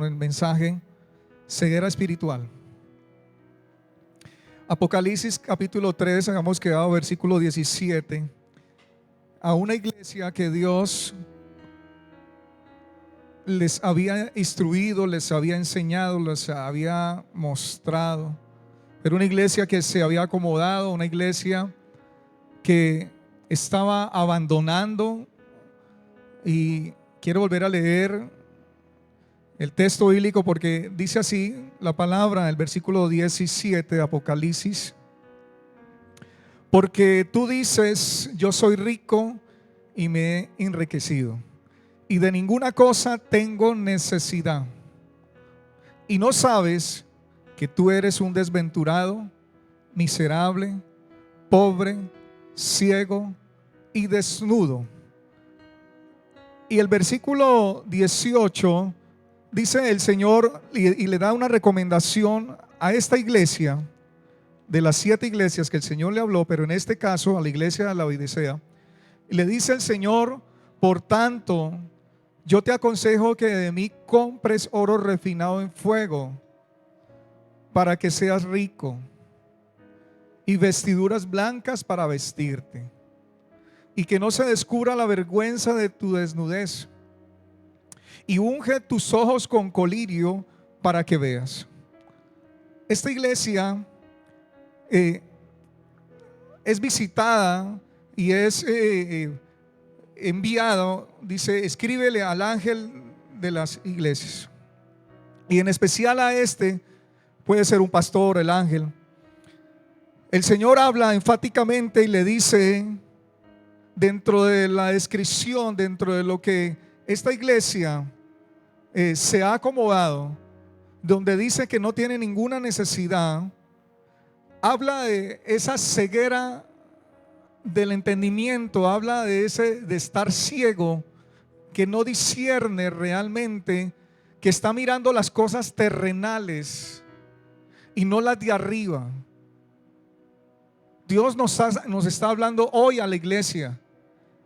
el mensaje ceguera espiritual. Apocalipsis capítulo 3, hagamos quedado versículo 17. A una iglesia que Dios les había instruido, les había enseñado, les había mostrado. Era una iglesia que se había acomodado, una iglesia que estaba abandonando. Y quiero volver a leer el texto bíblico porque dice así la palabra, el versículo 17 de Apocalipsis: porque tú dices, yo soy rico y me he enriquecido, y de ninguna cosa tengo necesidad, y no sabes que tú eres un desventurado, miserable, pobre, ciego y desnudo. Y el versículo 18 dice el Señor y le da una recomendación a esta iglesia, de las 7 iglesias que el Señor le habló, pero en este caso a la iglesia de la Odisea. Y le dice el Señor: por tanto, yo te aconsejo que de mí compres oro refinado en fuego, para que seas rico, y vestiduras blancas para vestirte, y que no se descubra la vergüenza de tu desnudez, y unge tus ojos con colirio para que veas. Esta iglesia es visitada y es enviado, dice, escríbele al ángel de las iglesias, y en especial a este, puede ser un pastor, el ángel. El Señor habla enfáticamente y le dice, dentro de la descripción, dentro de lo que esta iglesia se ha acomodado, donde dice que no tiene ninguna necesidad, habla de esa ceguera del entendimiento, habla de estar ciego, que no discierne realmente, que está mirando las cosas terrenales y no las de arriba. Dios nos está hablando hoy a la iglesia.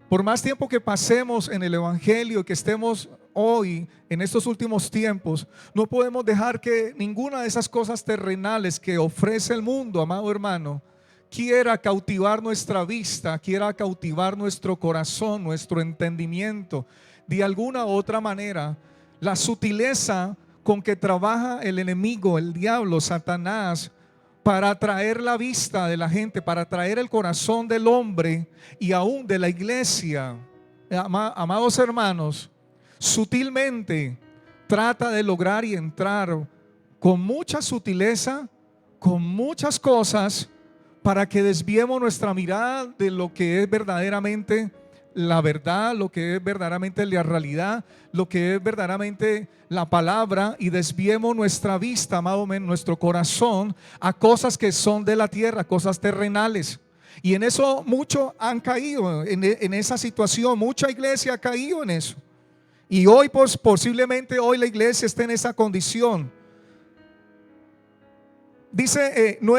Por más tiempo que pasemos en el evangelio, que estemos hoy en estos últimos tiempos, no podemos dejar que ninguna de esas cosas terrenales que ofrece el mundo, amado hermano, quiera cautivar nuestra vista, quiera cautivar nuestro corazón, nuestro entendimiento. De alguna u otra manera, la sutileza con que trabaja el enemigo, el diablo, Satanás, para atraer la vista de la gente, para atraer el corazón del hombre y aún de la iglesia, amados hermanos, sutilmente trata de lograr y entrar con mucha sutileza, con muchas cosas, para que desviemos nuestra mirada de lo que es verdaderamente la verdad, lo que es verdaderamente la realidad, lo que es verdaderamente la palabra, y desviemos nuestra vista, amado, nuestro corazón, a cosas que son de la tierra, cosas terrenales. Y en eso muchos han caído, en esa situación, mucha iglesia ha caído en eso. Y hoy, pues, posiblemente hoy la iglesia esté en esa condición. Dice, no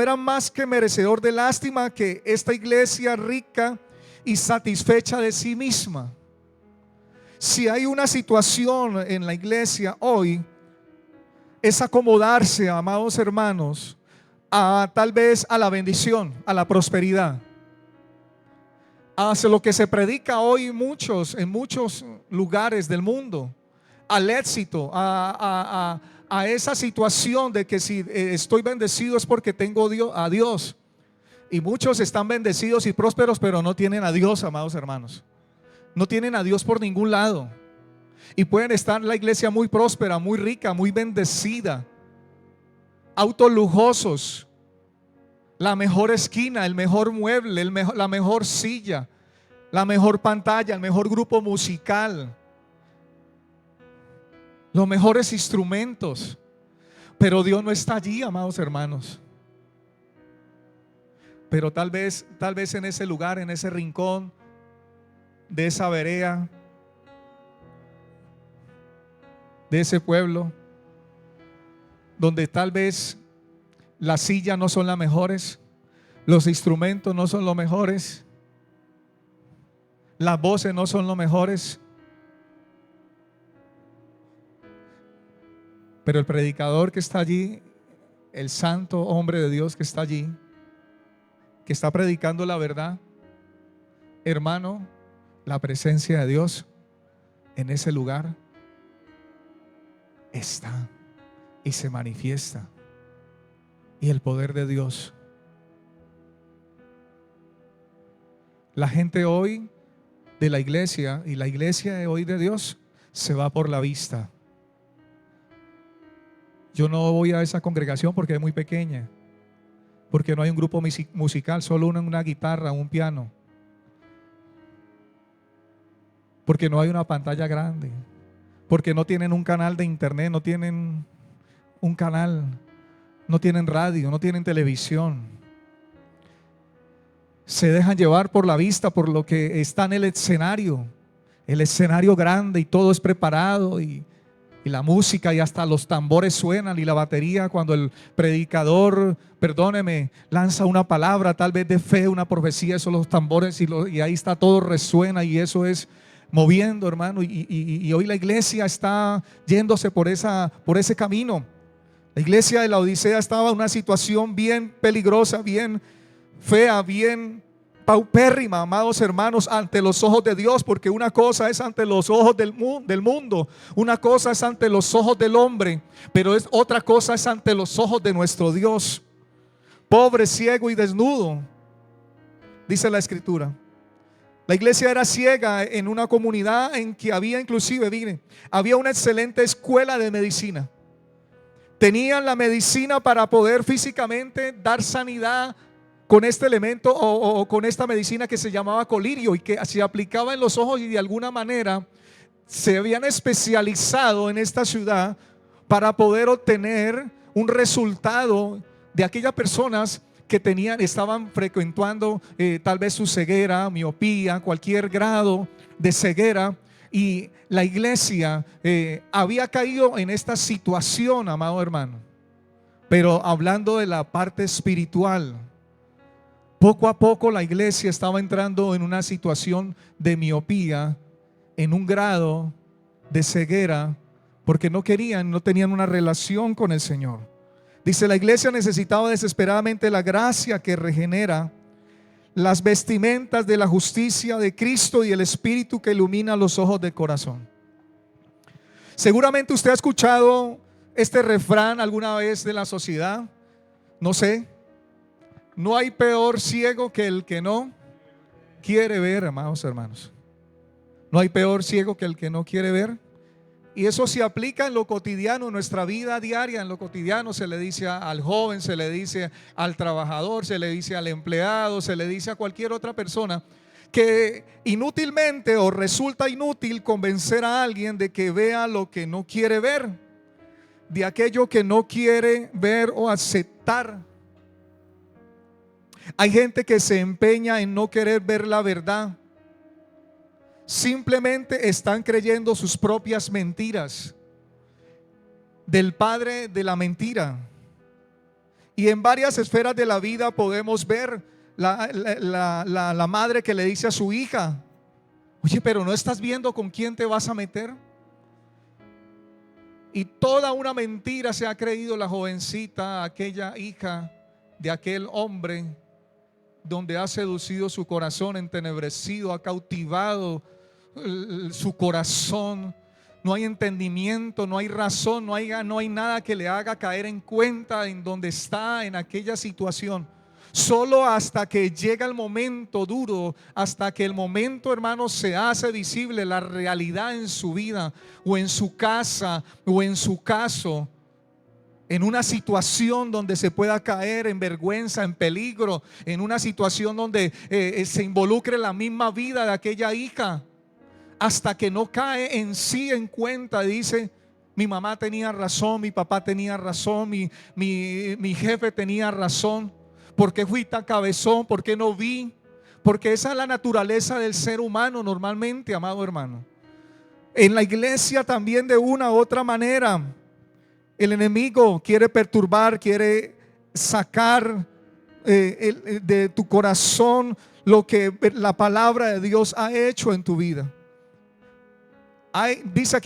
era más que merecedor de lástima que esta iglesia rica y satisfecha de sí misma. Si hay una situación en la iglesia hoy, es acomodarse, amados hermanos, tal vez a la bendición, a la prosperidad, hacia lo que se predica hoy en muchos lugares del mundo, al éxito, a esa situación de que si estoy bendecido es porque tengo a Dios. Y muchos están bendecidos y prósperos, pero no tienen a Dios, amados hermanos. No tienen a Dios por ningún lado. Y pueden estar en la iglesia muy próspera, muy rica, muy bendecida, autos lujosos, la mejor esquina, el mejor mueble, la mejor silla, la mejor pantalla, el mejor grupo musical, los mejores instrumentos. Pero Dios no está allí, amados hermanos. Pero tal vez en ese lugar, en ese rincón de esa vereda, de ese pueblo, donde tal vez las sillas no son las mejores, los instrumentos no son los mejores, las voces no son los mejores, Pero el predicador que está allí, el santo hombre de Dios que está allí, que está predicando la verdad, hermano, la presencia de Dios en ese lugar está y se manifiesta. Y el poder de Dios. La gente hoy de la iglesia y la iglesia de hoy de Dios se va por la vista. Yo no voy a esa congregación porque es muy pequeña, porque no hay un grupo musical, solo una guitarra, un piano, porque no hay una pantalla grande, porque no tienen un canal de internet, no tienen un canal, no tienen radio, no tienen televisión. Se dejan llevar por la vista, por lo que está en el escenario grande y todo es preparado y la música y hasta los tambores suenan y la batería cuando el predicador, perdóneme, lanza una palabra tal vez de fe, una profecía, esos los tambores y ahí está, todo resuena y eso es moviendo, hermano, y hoy la iglesia está yéndose por ese camino. La iglesia de la Odisea estaba en una situación bien peligrosa, bien fea, bien paupérrima, amados hermanos, ante los ojos de Dios, porque una cosa es ante los ojos del mundo, una cosa es ante los ojos del hombre, pero otra cosa es ante los ojos de nuestro Dios. Pobre, ciego y desnudo, dice la escritura. La iglesia era ciega en una comunidad en que había inclusive, miren, había una excelente escuela de medicina. Tenían la medicina para poder físicamente dar sanidad con este elemento o con esta medicina que se llamaba colirio y que se aplicaba en los ojos, y de alguna manera se habían especializado en esta ciudad para poder obtener un resultado de aquellas personas que estaban frecuentando tal vez su ceguera, miopía, cualquier grado de ceguera. Y la iglesia había caído en esta situación, amado hermano. Pero hablando de la parte espiritual, poco a poco la iglesia estaba entrando en una situación de miopía, en un grado de ceguera, porque no tenían una relación con el Señor. Dice, la iglesia necesitaba desesperadamente la gracia que regenera, las vestimentas de la justicia de Cristo y el Espíritu que ilumina los ojos del corazón. Seguramente usted ha escuchado este refrán alguna vez de la sociedad, no sé. No hay peor ciego que el que no quiere ver, amados hermanos. No hay peor ciego que el que no quiere ver. Y eso se aplica en lo cotidiano, en nuestra vida diaria. En lo cotidiano se le dice al joven, se le dice al trabajador, se le dice al empleado, se le dice a cualquier otra persona que inútilmente o resulta inútil convencer a alguien de que vea lo que no quiere ver, de aquello que no quiere ver o aceptar. Hay gente que se empeña en no querer ver la verdad. Simplemente están creyendo sus propias mentiras del padre de la mentira. Y en varias esferas de la vida podemos ver la madre que le dice a su hija: oye, pero ¿no estás viendo con quién te vas a meter? Y toda una mentira se ha creído la jovencita, aquella hija de aquel hombre, donde ha seducido su corazón entenebrecido, ha cautivado su corazón. No hay entendimiento, no hay razón, no hay nada que le haga caer en cuenta en donde está, en aquella situación. Solo hasta que llega el momento duro, hasta que el momento, hermano, se hace visible la realidad en su vida o en su casa o en su caso, en una situación donde se pueda caer en vergüenza, en peligro, en una situación donde se involucre la misma vida de aquella hija, hasta que no cae en sí en cuenta, dice: mi mamá tenía razón, mi papá tenía razón, mi jefe tenía razón. ¿Por qué fui tan cabezón? ¿Por qué no vi? Porque esa es la naturaleza del ser humano normalmente, amado hermano. En la iglesia también, de una u otra manera, el enemigo quiere perturbar, quiere sacar de tu corazón lo que la palabra de Dios ha hecho en tu vida. Dice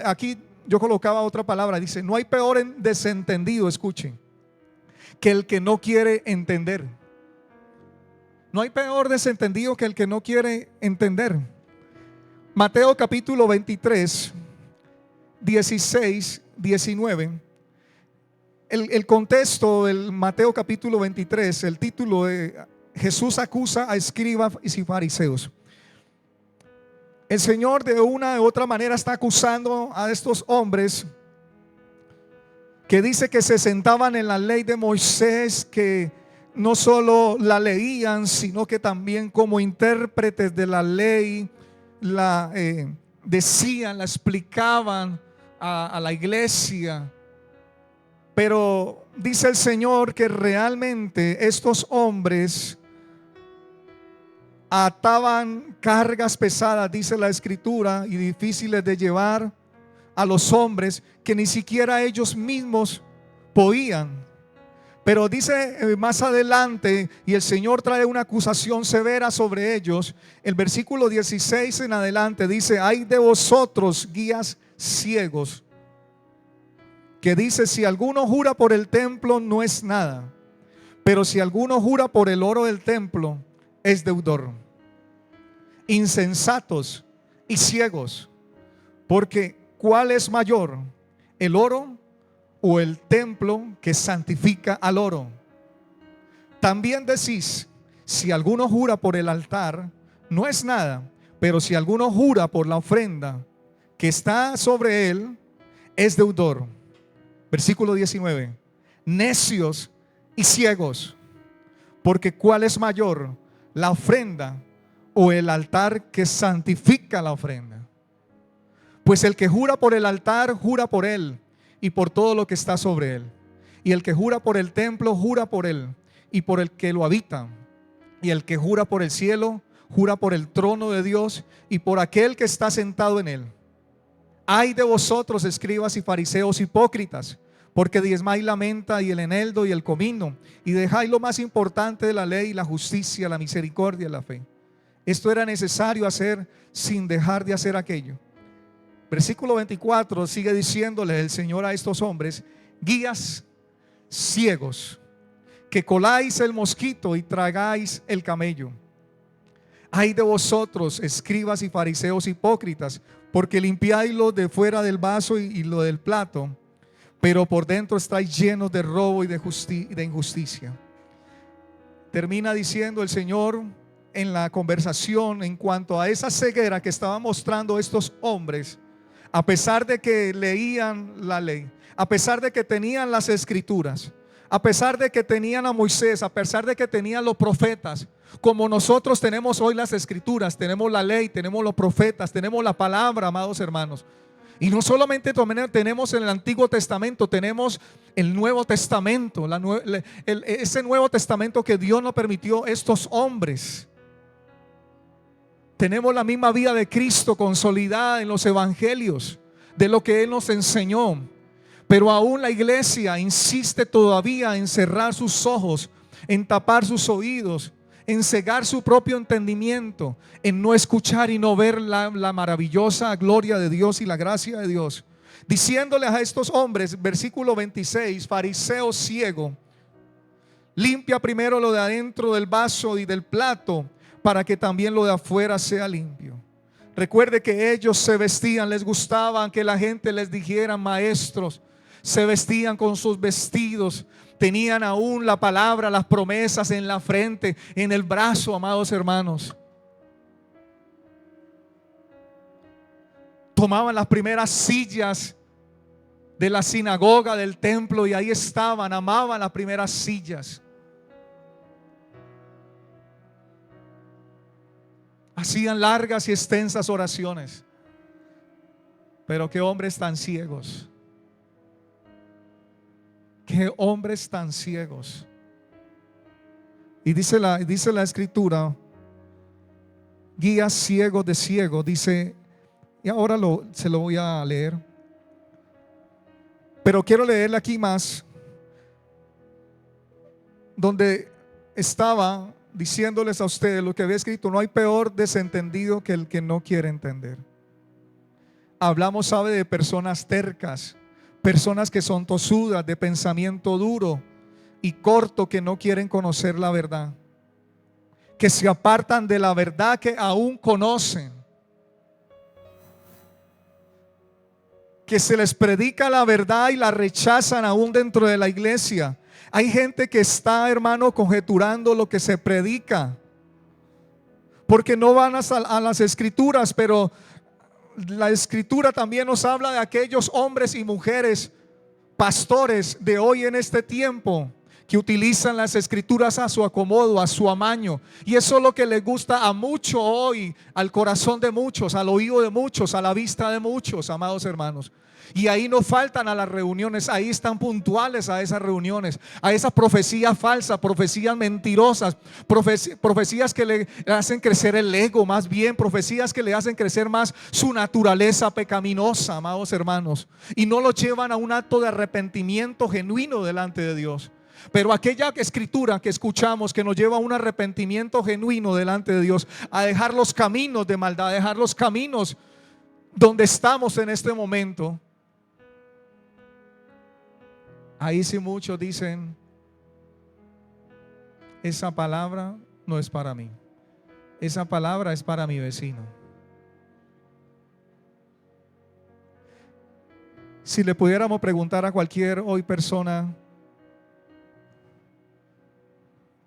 aquí yo colocaba otra palabra, dice, no hay peor desentendido, escuchen, que el que no quiere entender. No hay peor desentendido que el que no quiere entender. Mateo capítulo 23, 16, 19. El contexto del Mateo capítulo 23, el título de Jesús acusa a escribas y fariseos. El Señor de una u otra manera está acusando a estos hombres que dice que se sentaban en la ley de Moisés, que no solo la leían, sino que también como intérpretes de la ley la decían, la explicaban a la iglesia. Pero dice el Señor que realmente estos hombres ataban cargas pesadas, dice la escritura, y difíciles de llevar a los hombres, que ni siquiera ellos mismos podían. Pero dice más adelante, y el Señor trae una acusación severa sobre ellos. El versículo 16 en adelante dice: ay de vosotros, guías ciegos, que dice, si alguno jura por el templo no es nada, pero si alguno jura por el oro del templo es deudor. Insensatos y ciegos, porque ¿cuál es mayor, el oro o el templo que santifica al oro? También decís, si alguno jura por el altar no es nada, pero si alguno jura por la ofrenda que está sobre él es deudor. Versículo 19. Necios y ciegos, porque ¿cuál es mayor, la ofrenda o el altar que santifica la ofrenda? Pues el que jura por el altar, jura por él y por todo lo que está sobre él. Y el que jura por el templo, jura por él y por el que lo habita. Y el que jura por el cielo, jura por el trono de Dios y por aquel que está sentado en él. Ay de vosotros, escribas y fariseos hipócritas, porque diezmáis la menta y el eneldo y el comino, y dejáis lo más importante de la ley, la justicia, la misericordia y la fe. Esto era necesario hacer sin dejar de hacer aquello. Versículo 24 sigue diciéndole el Señor a estos hombres: guías ciegos, que coláis el mosquito y tragáis el camello. Ay de vosotros, escribas y fariseos hipócritas, porque limpiáis lo de fuera del vaso y lo del plato, pero por dentro estáis llenos de robo y de injusticia. Termina diciendo el Señor en la conversación en cuanto a esa ceguera que estaban mostrando estos hombres. A pesar de que leían la ley, a pesar de que tenían las escrituras, a pesar de que tenían a Moisés, a pesar de que tenían los profetas, como nosotros tenemos hoy las escrituras, tenemos la ley, tenemos los profetas, tenemos la palabra, amados hermanos. Y no solamente tenemos en el Antiguo Testamento, tenemos el Nuevo Testamento, ese Nuevo Testamento que Dios nos permitió estos hombres. Tenemos la misma vida de Cristo consolidada en los evangelios, de lo que Él nos enseñó. Pero aún la iglesia insiste todavía en cerrar sus ojos, en tapar sus oídos, en cegar su propio entendimiento, en no escuchar y no ver la maravillosa gloria de Dios y la gracia de Dios. Diciéndoles a estos hombres, versículo 26, fariseo ciego, limpia primero lo de adentro del vaso y del plato, para que también lo de afuera sea limpio. Recuerde que ellos se vestían, les gustaba que la gente les dijera maestros. Se vestían con sus vestidos, tenían aún la palabra, las promesas en la frente, en el brazo, amados hermanos. Tomaban las primeras sillas de la sinagoga, del templo, y ahí estaban, amaban las primeras sillas. Hacían largas y extensas oraciones. Pero qué hombres tan ciegos. Qué hombres tan ciegos. Y dice la escritura, guías ciegos de ciego, dice, y ahora se lo voy a leer. Pero quiero leerle aquí más, donde estaba diciéndoles a ustedes lo que había escrito: no hay peor desentendido que el que no quiere entender. Hablamos, sabe, de personas tercas, personas que son tosudas, de pensamiento duro y corto, que no quieren conocer la verdad, que se apartan de la verdad que aún conocen, que se les predica la verdad y la rechazan aún dentro de la iglesia. Hay gente que está, hermano, conjeturando lo que se predica, porque no van a las escrituras, pero la escritura también nos habla de aquellos hombres y mujeres, pastores de hoy en este tiempo, que utilizan las escrituras a su acomodo, a su amaño. Y eso es lo que les gusta a mucho hoy, al corazón de muchos, al oído de muchos, a la vista de muchos, amados hermanos. Y ahí no faltan a las reuniones, ahí están puntuales a esas reuniones, a esas profecías falsas, profecías mentirosas, profecías que le hacen crecer el ego, más bien profecías que le hacen crecer más su naturaleza pecaminosa, amados hermanos, y no lo llevan a un acto de arrepentimiento genuino delante de Dios. Pero aquella escritura que escuchamos, que nos lleva a un arrepentimiento genuino delante de Dios, a dejar los caminos de maldad, a dejar los caminos donde estamos en este momento, ahí sí muchos dicen: esa palabra no es para mí, esa palabra es para mi vecino. Si le pudiéramos preguntar a cualquier hoy persona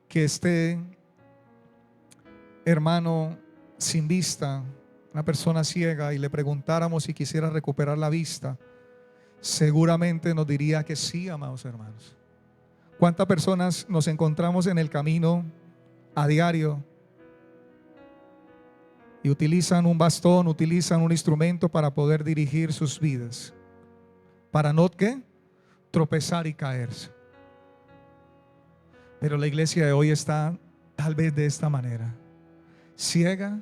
que esté, hermano, sin vista, una persona ciega, y le preguntáramos si quisiera recuperar la vista, seguramente nos diría que sí, amados hermanos. ¿Cuántas personas nos encontramos en el camino a diario y utilizan un bastón, utilizan un instrumento para poder dirigir sus vidas, para no ¿qué? Tropezar y caerse? Pero la iglesia de hoy está tal vez de esta manera: ciega,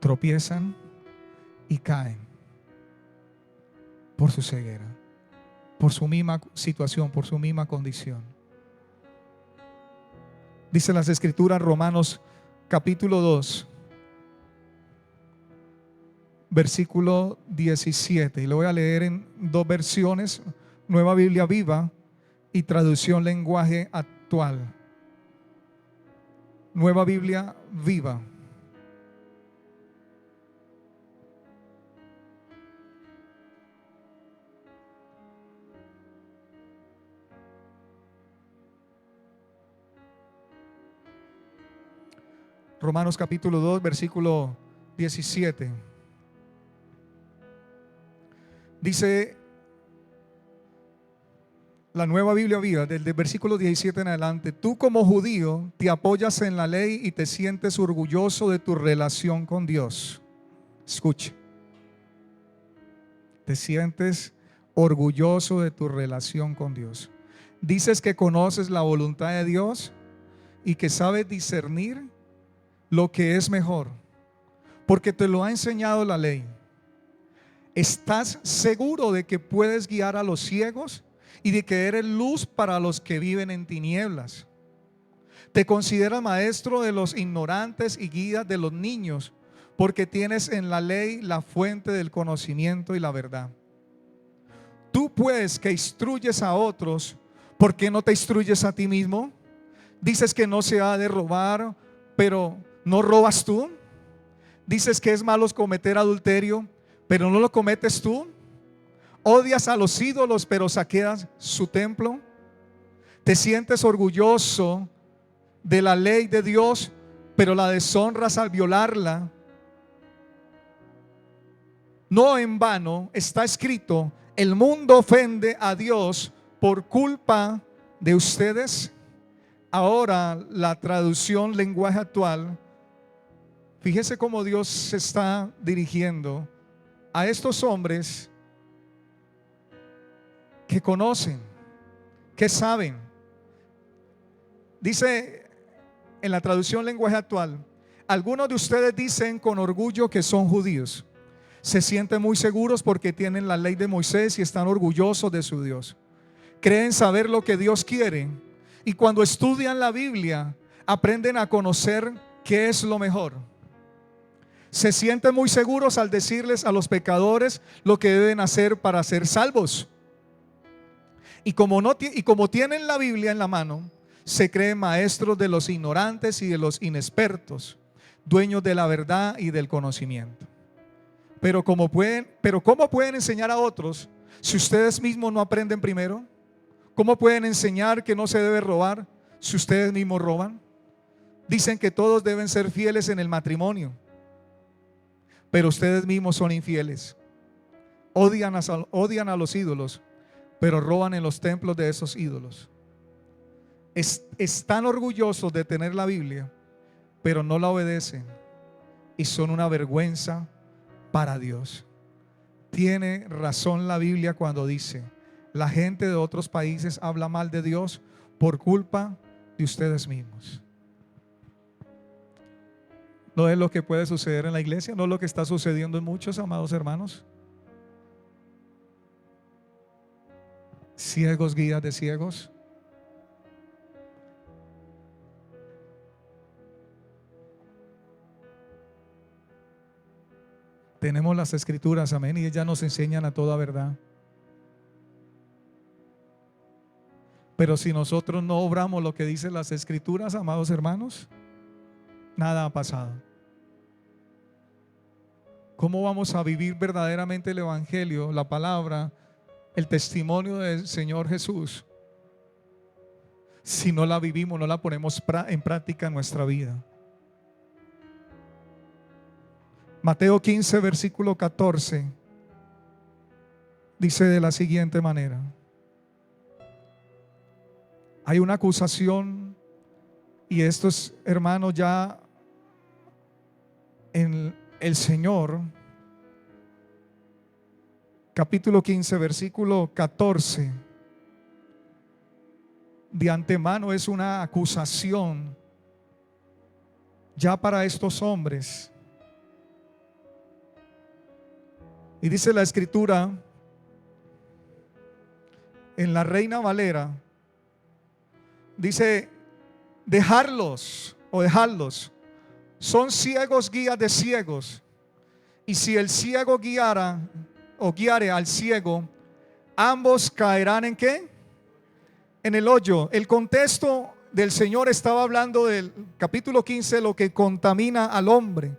tropiezan y caen por su ceguera, por su misma situación, por su misma condición. Dice las escrituras, Romanos capítulo 2, versículo 17, y lo voy a leer en dos versiones: Nueva Biblia Viva y Traducción Lenguaje Actual. Nueva Biblia Viva. Romanos capítulo 2, versículo 17. Dice la Nueva Biblia Viva, desde el versículo 17 en adelante: tú como judío te apoyas en la ley y te sientes orgulloso de tu relación con Dios. Escuche. Te sientes orgulloso de tu relación con Dios. Dices que conoces la voluntad de Dios y que sabes discernir lo que es mejor, porque te lo ha enseñado la ley. ¿Estás seguro de que puedes guiar a los ciegos y de que eres luz para los que viven en tinieblas? Te consideras maestro de los ignorantes y guía de los niños, porque tienes en la ley la fuente del conocimiento y la verdad. Tú pues que instruyes a otros, ¿por qué no te instruyes a ti mismo? Dices que no se ha de robar, pero ¿no robas tú? Dices que es malo cometer adulterio, pero ¿no lo cometes tú? Odias a los ídolos, pero saqueas su templo. Te sientes orgulloso de la ley de Dios, pero la deshonras al violarla. No en vano está escrito: el mundo ofende a Dios por culpa de ustedes. Ahora la traducción Lenguaje Actual, fíjese cómo Dios se está dirigiendo a estos hombres que conocen, que saben. Dice en la traducción Lenguaje Actual: algunos de ustedes dicen con orgullo que son judíos. Se sienten muy seguros porque tienen la ley de Moisés y están orgullosos de su Dios. Creen saber lo que Dios quiere, y cuando estudian la Biblia aprenden a conocer qué es lo mejor. Se sienten muy seguros al decirles a los pecadores lo que deben hacer para ser salvos. Y como tienen la Biblia en la mano, se creen maestros de los ignorantes y de los inexpertos, dueños de la verdad y del conocimiento. Pero ¿cómo pueden enseñar a otros si ustedes mismos no aprenden primero? ¿Cómo pueden enseñar que no se debe robar si ustedes mismos roban? Dicen que todos deben ser fieles en el matrimonio, pero ustedes mismos son infieles. Odian a los ídolos, pero roban en los templos de esos ídolos. Están orgullosos de tener la Biblia, pero no la obedecen y son una vergüenza para Dios. Tiene razón la Biblia cuando dice: la gente de otros países habla mal de Dios por culpa de ustedes mismos. ¿No es lo que puede suceder en la iglesia? ¿No es lo que está sucediendo en muchos, amados hermanos? Ciegos, guías de ciegos. Tenemos las escrituras, amén, y ellas nos enseñan a toda verdad. Pero si nosotros no obramos lo que dicen las escrituras, amados hermanos, nada ha pasado. ¿Cómo vamos a vivir verdaderamente el evangelio, la palabra, el testimonio del Señor Jesús, si no la vivimos, no la ponemos en práctica en nuestra vida? Mateo 15, versículo 14 dice de la siguiente manera: hay una acusación, y esto es, hermanos, ya en el Señor, capítulo 15, versículo 14, de antemano es una acusación ya para estos hombres. Y dice la escritura en la Reina Valera, dice: dejarlos son ciegos guías de ciegos, y si el ciego guiare al ciego, ambos caerán ¿en qué? En el hoyo. El contexto del Señor estaba hablando del capítulo 15, lo que contamina al hombre,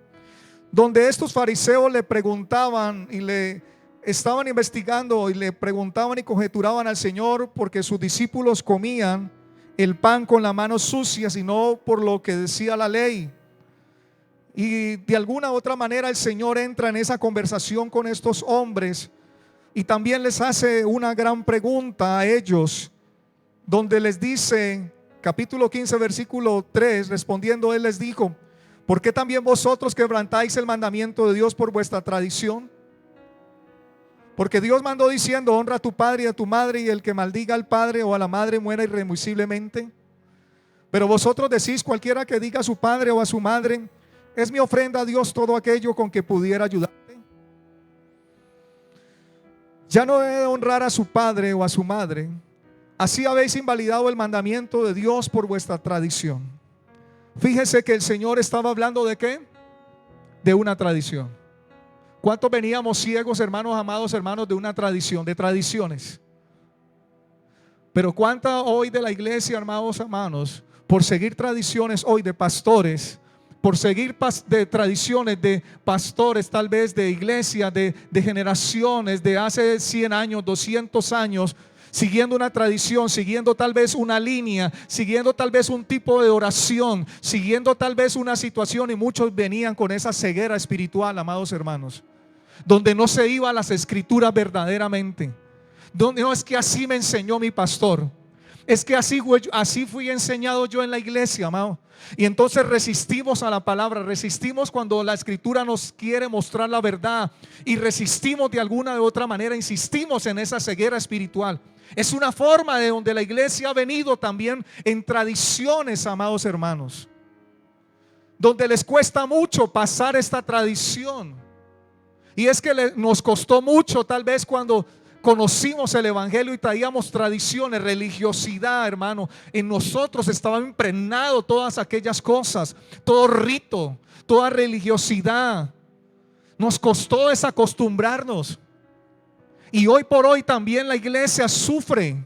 donde estos fariseos le preguntaban y le estaban investigando y le preguntaban y conjeturaban al Señor porque sus discípulos comían el pan con las manos sucias y no por lo que decía la ley. Y de alguna u otra manera el Señor entra en esa conversación con estos hombres y también les hace una gran pregunta a ellos, donde les dice, capítulo 15, versículo 3, respondiendo él les dijo: ¿por qué también vosotros quebrantáis el mandamiento de Dios por vuestra tradición? Porque Dios mandó diciendo: honra a tu padre y a tu madre, y el que maldiga al padre o a la madre muera irremisiblemente. Pero vosotros decís: cualquiera que diga a su padre o a su madre: es mi ofrenda a Dios todo aquello con que pudiera ayudarte. Ya no debe honrar a su padre o a su madre. Así habéis invalidado el mandamiento de Dios por vuestra tradición. Fíjese que el Señor estaba hablando ¿de qué? De una tradición. ¿Cuántos veníamos ciegos, hermanos, amados hermanos, de una tradición, de tradiciones? Pero ¿cuánta hoy de la iglesia, hermanos, por seguir tradiciones hoy de pastores, por seguir de tradiciones de pastores, tal vez de iglesia, de generaciones de hace 100 años, 200 años, siguiendo una tradición, siguiendo tal vez una línea, siguiendo tal vez un tipo de oración, siguiendo tal vez una situación, y muchos venían con esa ceguera espiritual, amados hermanos, donde no se iba a las escrituras verdaderamente, donde no es que así me enseñó mi pastor, es que así fui enseñado yo en la iglesia, amado. Y entonces resistimos a la palabra, resistimos cuando la escritura nos quiere mostrar la verdad, y resistimos de alguna u otra manera, insistimos en esa ceguera espiritual. Es una forma de donde la iglesia ha venido también en tradiciones, amados hermanos, donde les cuesta mucho pasar esta tradición. Y es que nos costó mucho tal vez cuando conocimos el evangelio y traíamos tradiciones, religiosidad, hermano. En nosotros estaba impregnado todas aquellas cosas, todo rito, toda religiosidad. Nos costó desacostumbrarnos. Y hoy por hoy también la iglesia sufre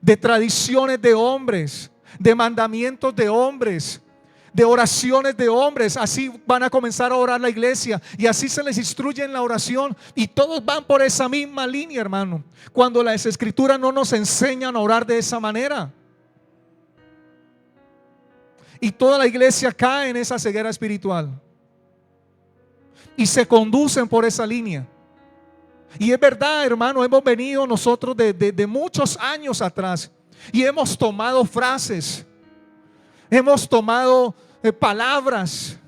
de tradiciones de hombres, de mandamientos de hombres, de oraciones de hombres. Así van a comenzar a orar la iglesia y así se les instruye en la oración, y todos van por esa misma línea, hermano, cuando las escrituras no nos enseñan a orar de esa manera. Y toda la iglesia cae en esa ceguera espiritual y se conducen por esa línea. Y es verdad, hermano, hemos venido nosotros de muchos años atrás y hemos tomado frases, hemos tomado palabras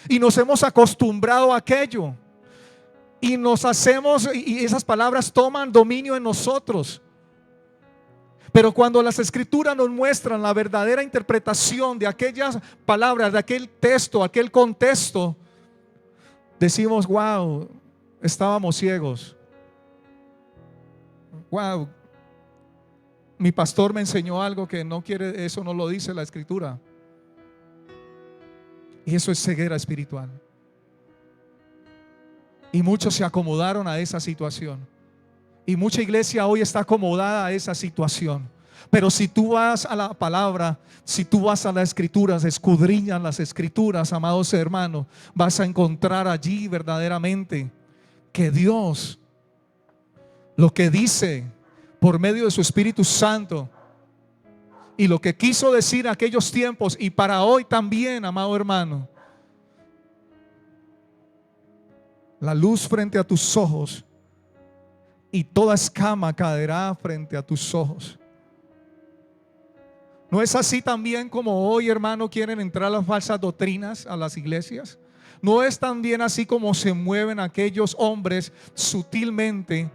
y nos hemos acostumbrado a aquello, y nos hacemos, y esas palabras toman dominio en nosotros. Pero cuando las escrituras nos muestran la verdadera interpretación de aquellas palabras, de aquel texto, aquel contexto, decimos: wow, estábamos ciegos. Wow, mi pastor me enseñó algo que no quiere, eso no lo dice la escritura. Y eso es ceguera espiritual. Y muchos se acomodaron a esa situación. Y mucha iglesia hoy está acomodada a esa situación. Pero si tú vas a la palabra, si tú vas a las escrituras, escudriñan las escrituras, amados hermanos, vas a encontrar allí verdaderamente que Dios, lo que dice por medio de su Espíritu Santo, y lo que quiso decir en aquellos tiempos y para hoy también, amado hermano: la luz frente a tus ojos y toda escama caerá frente a tus ojos. ¿No es así también como hoy, hermano, quieren entrar las falsas doctrinas a las iglesias? ¿No es también así como se mueven aquellos hombres sutilmente,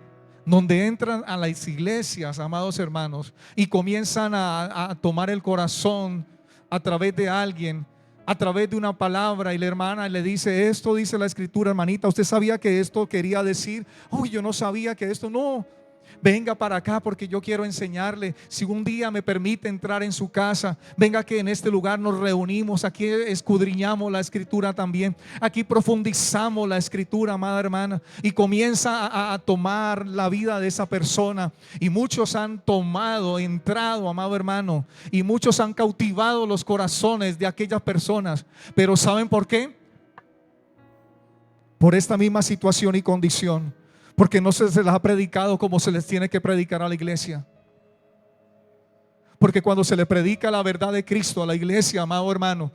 donde entran a las iglesias, amados hermanos, y comienzan a tomar el corazón a través de alguien, a través de una palabra, y la hermana le dice: esto dice la escritura, hermanita, ¿usted sabía que esto quería decir? Uy, yo no sabía que esto. No, venga para acá porque yo quiero enseñarle. Si un día me permite entrar en su casa, venga, que en este lugar nos reunimos, aquí escudriñamos la escritura también, aquí profundizamos la escritura, amada hermana, y comienza a tomar la vida de esa persona. Y muchos han tomado, entrado, amado hermano, y muchos han cautivado los corazones de aquellas personas. Pero ¿saben por qué? Por esta misma situación y condición, porque no se les ha predicado como se les tiene que predicar a la iglesia. Porque cuando se le predica la verdad de Cristo a la iglesia, amado hermano,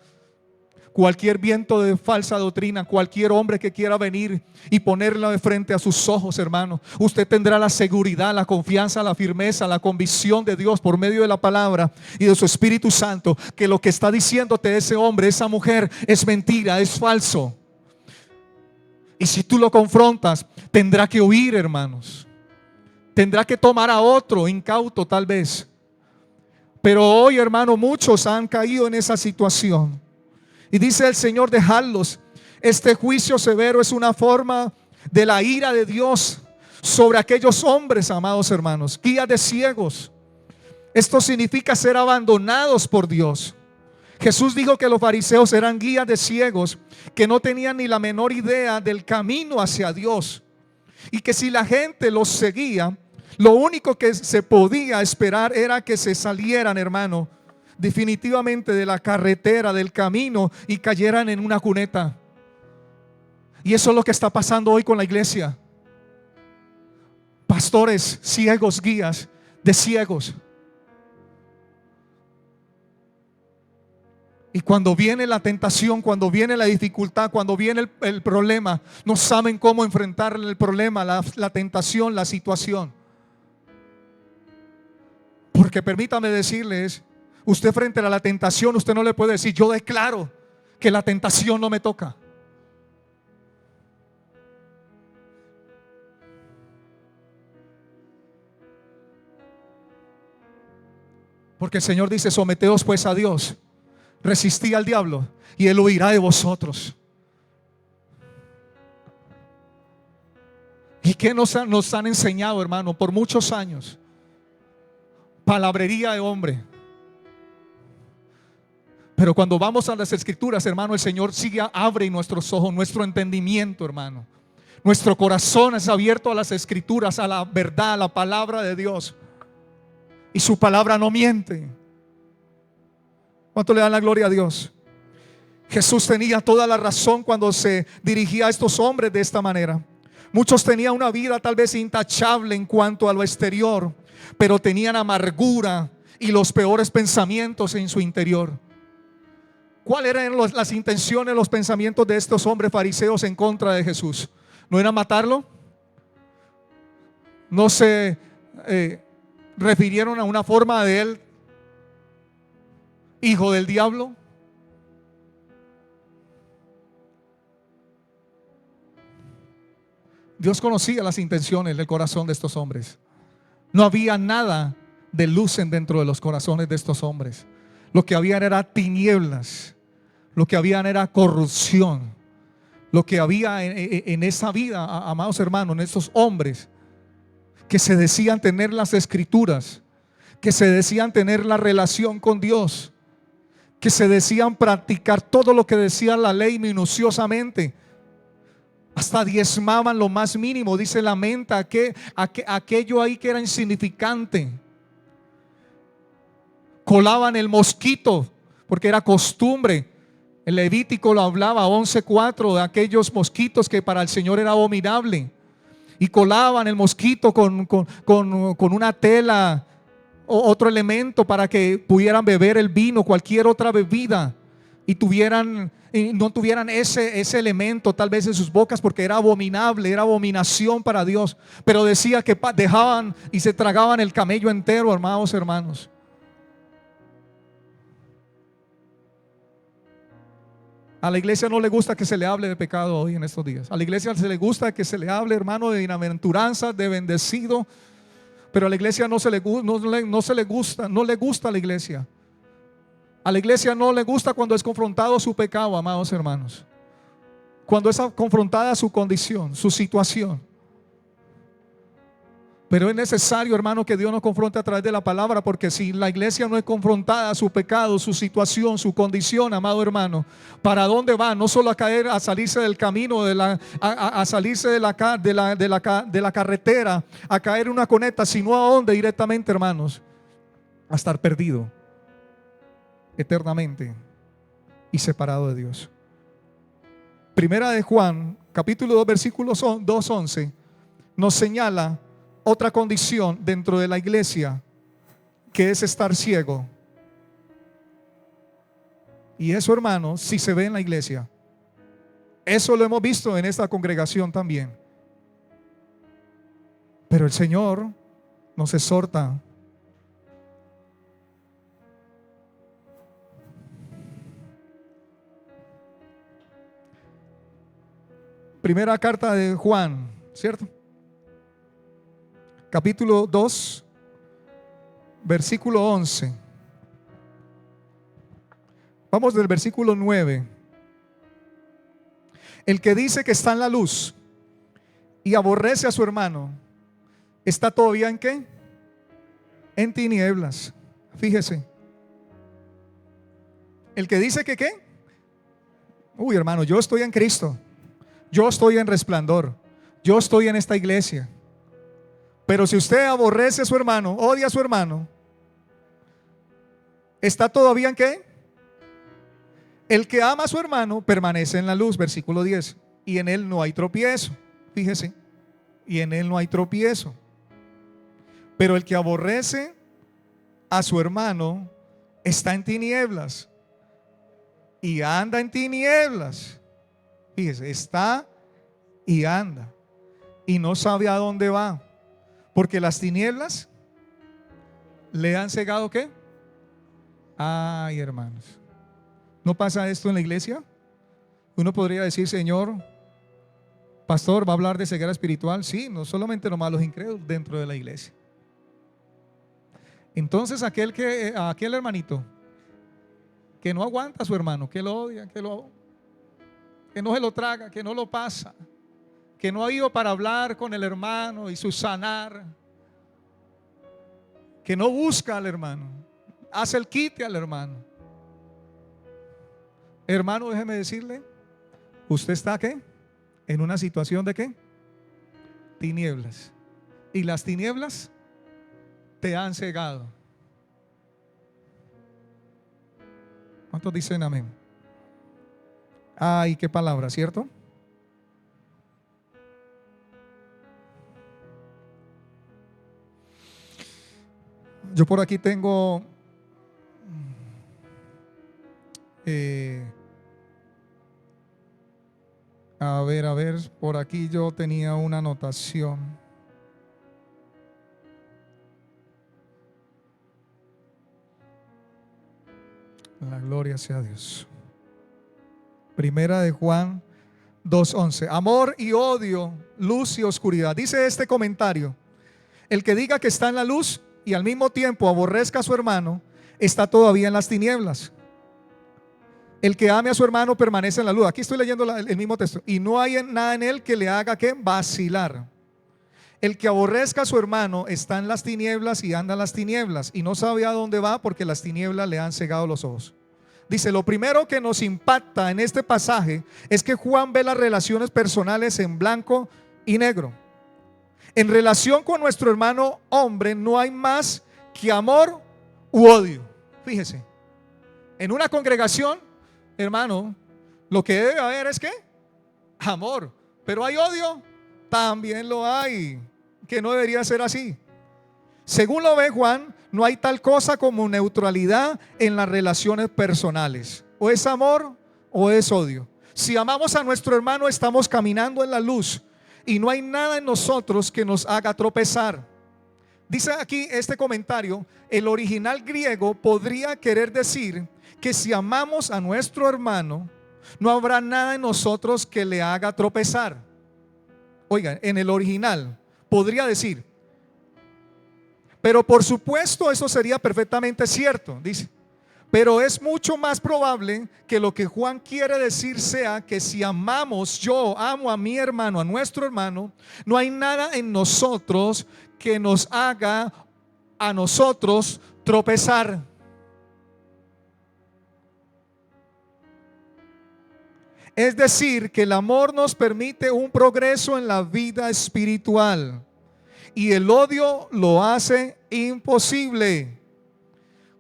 cualquier viento de falsa doctrina, cualquier hombre que quiera venir y ponerla de frente a sus ojos, hermano, usted tendrá la seguridad, la confianza, la firmeza, la convicción de Dios por medio de la palabra y de su Espíritu Santo, que lo que está diciéndote ese hombre, esa mujer, es mentira, es falso. Y si tú lo confrontas, tendrá que huir, hermanos. Tendrá que tomar a otro incauto tal vez. Pero hoy, hermano, muchos han caído en esa situación. Y dice el Señor: dejadlos. Este juicio severo es una forma de la ira de Dios sobre aquellos hombres, amados hermanos, guías de ciegos. Esto significa ser abandonados por Dios. Jesús dijo que los fariseos eran guías de ciegos que no tenían ni la menor idea del camino hacia Dios, y que si la gente los seguía, lo único que se podía esperar era que se salieran, hermano, definitivamente de la carretera, del camino, y cayeran en una cuneta. Y eso es lo que está pasando hoy con la iglesia. Pastores ciegos, guías de ciegos. Y cuando viene la tentación, cuando viene la dificultad, cuando viene el problema, no saben cómo enfrentar el problema, la tentación, la situación. Porque permítame decirles, usted frente a la tentación, usted no le puede decir: yo declaro que la tentación no me toca. Porque el Señor dice: someteos pues a Dios, resistid al diablo y él huirá de vosotros. ¿Y qué nos han enseñado, hermano, por muchos años? Palabrería de hombre. Pero cuando vamos a las escrituras, hermano, el Señor sigue, abre nuestros ojos, nuestro entendimiento, hermano. Nuestro corazón es abierto a las escrituras, a la verdad, a la palabra de Dios. Y su palabra no miente. ¿Cuánto le dan la gloria a Dios? Jesús tenía toda la razón cuando se dirigía a estos hombres de esta manera. Muchos tenían una vida tal vez intachable en cuanto a lo exterior, pero tenían amargura y los peores pensamientos en su interior. ¿Cuáles eran las intenciones, los pensamientos de estos hombres fariseos en contra de Jesús? ¿No era matarlo? ¿No se refirieron a una forma de él, hijo del diablo? Dios conocía las intenciones del corazón de estos hombres. No había nada de luz dentro de los corazones de estos hombres. Lo que había era tinieblas. Lo que había era corrupción. Lo que había en esa vida, amados hermanos, en estos hombres que se decían tener las escrituras, que se decían tener la relación con Dios, que se decían practicar todo lo que decía la ley minuciosamente. Hasta diezmaban lo más mínimo, dice la mente, aquello ahí que era insignificante. Colaban el mosquito, porque era costumbre. El Levítico lo hablaba, 11:4, de aquellos mosquitos que para el Señor era abominable. Y colaban el mosquito con una tela o otro elemento para que pudieran beber el vino, cualquier otra bebida, y no tuvieran ese elemento tal vez en sus bocas, porque era abominable, era abominación para Dios. Pero decía que dejaban y se tragaban el camello entero, hermanos. A la iglesia no le gusta que se le hable de pecado hoy en estos días. A la iglesia se le gusta que se le hable, hermano, de bienaventuranza, de bendecido. Pero a la iglesia no le gusta a la iglesia. A la iglesia no le gusta cuando es confrontado su pecado, amados hermanos. Cuando es confrontada su condición, su situación. Pero es necesario, hermano, que Dios nos confronte a través de la palabra, porque si la iglesia no es confrontada a su pecado, su situación, su condición, amado hermano, ¿para dónde va? No solo a caer, a salirse del camino, a salirse de la carretera, a caer en una coneta, sino a dónde directamente, hermanos, a estar perdido eternamente y separado de Dios. Primera de Juan, capítulo 2, versículos 2:11, nos señala otra condición dentro de la iglesia, que es estar ciego. Y eso, hermano, sí se ve en la iglesia. Eso lo hemos visto en esta congregación también. Pero el Señor nos exhorta primera carta de Juan, ¿cierto? Capítulo 2, versículo 11. Vamos del versículo 9. El que dice que está en la luz y aborrece a su hermano, ¿está todavía en qué? En tinieblas. Fíjese. El que dice que ¿qué? Uy, hermano, yo estoy en Cristo. Yo estoy en resplandor. Yo estoy en esta iglesia. Pero si usted aborrece a su hermano, odia a su hermano, ¿está todavía en qué? El que ama a su hermano permanece en la luz, versículo 10, y en él no hay tropiezo. Fíjese, y en él no hay tropiezo. Pero el que aborrece a su hermano está en tinieblas y anda en tinieblas. Fíjese, está y anda y no sabe a dónde va, porque las tinieblas le han cegado. ¿Qué? Ay, hermanos, ¿no pasa esto en la iglesia? Uno podría decir: Señor, pastor, ¿va a hablar de ceguera espiritual? Sí, no solamente nomás los incrédulos dentro de la iglesia. Entonces aquel hermanito que no aguanta a su hermano, que lo odia, que no se lo traga, que no lo pasa, que no ha ido para hablar con el hermano y sanar, que no busca al hermano, hace el quite al hermano, Hermano, déjeme decirle, usted está ¿qué? En una situación de ¿qué? Tinieblas. Y las tinieblas te han cegado. ¿Cuántos dicen amén? Ay, qué palabra, ¿cierto? Yo por aquí tengo a ver, por aquí yo tenía una anotación. La gloria sea a Dios. Primera de Juan 2:11. Amor y odio, luz y oscuridad. Dice este comentario: el que diga que está en la luz y al mismo tiempo aborrezca a su hermano, está todavía en las tinieblas. El que ame a su hermano permanece en la luz. Aquí estoy leyendo el mismo texto. Y no hay nada en él que le haga que vacilar. El que aborrezca a su hermano está en las tinieblas y anda en las tinieblas y no sabe a dónde va porque las tinieblas le han cegado los ojos. Dice, lo primero que nos impacta en este pasaje es que Juan ve las relaciones personales en blanco y negro. En relación con nuestro hermano hombre no hay más que amor u odio. Fíjese, en una congregación, hermano, lo que debe haber es ¿qué? Amor. Pero hay odio, también lo hay, que no debería ser así. Según lo ve Juan, no hay tal cosa como neutralidad en las relaciones personales. O es amor o es odio. Si amamos a nuestro hermano, estamos caminando en la luz y no hay nada en nosotros que nos haga tropezar. Dice aquí este comentario, el original griego podría querer decir que si amamos a nuestro hermano, no habrá nada en nosotros que le haga tropezar. Oigan, en el original podría decir, pero por supuesto eso sería perfectamente cierto, dice. Pero es mucho más probable que lo que Juan quiere decir sea que si amamos, yo amo a mi hermano, a nuestro hermano, no hay nada en nosotros que nos haga a nosotros tropezar. Es decir, que el amor nos permite un progreso en la vida espiritual y el odio lo hace imposible.